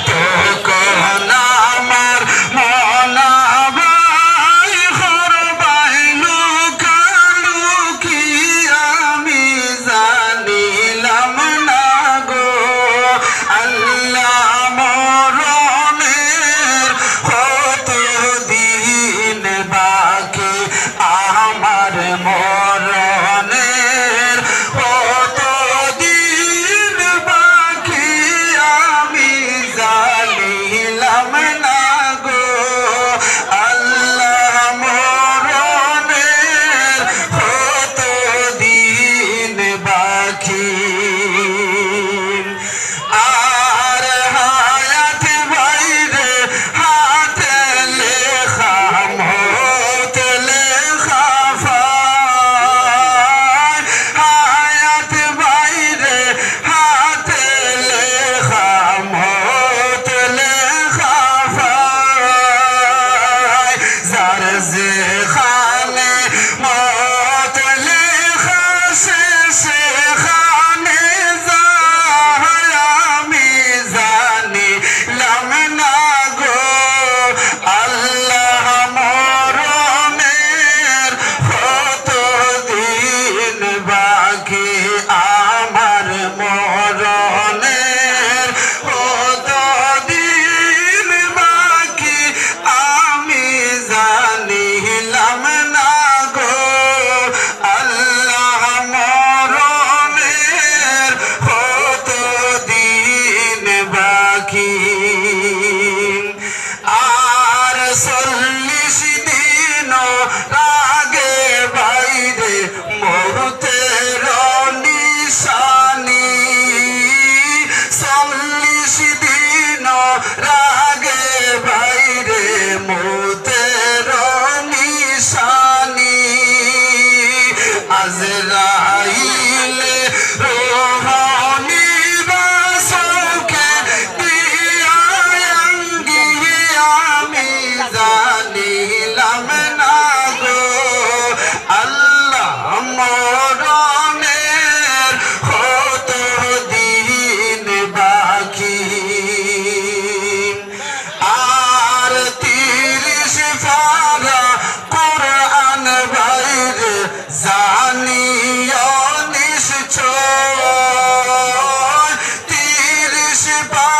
তখন আমার মনা ভাই হরবাই লুকালুকি আমি জানিলাম না গো আল্লাহ মরণের কত দিন বাকি আমার মরণের কত দিন বাকি আমি জানিলাম না গো আল্লাহ মরণের কত দিন বাকি আর হায়াত বাইরে হাতে লেখা মত লেখা ফায় হায়াত বাইরে হাতে লেখা মত লেখা ফায় যার যেখানে মত লেখা সেখানে যায় আমি জানিলাম না গো আল্লাহ মরণের কত দিন বাকি আমার মরণের কত দিন বাকি আমি জানিলাম না গো আল্লাহ মরণের কত দিন বাকি আর 40 দিন আগে বাইরে মরতের নিশানি 40 দিন আগে বাইরে মরতের নিশানি আজরাইলে রোহানি বাসকে দিয়া অঙ্গি আমি জানিলাম না গো আল্লাহ মরণের কত দিন বাকি আর 30 পারা কোরআন বাইরে জানিও নিশ্চয় 30 পারা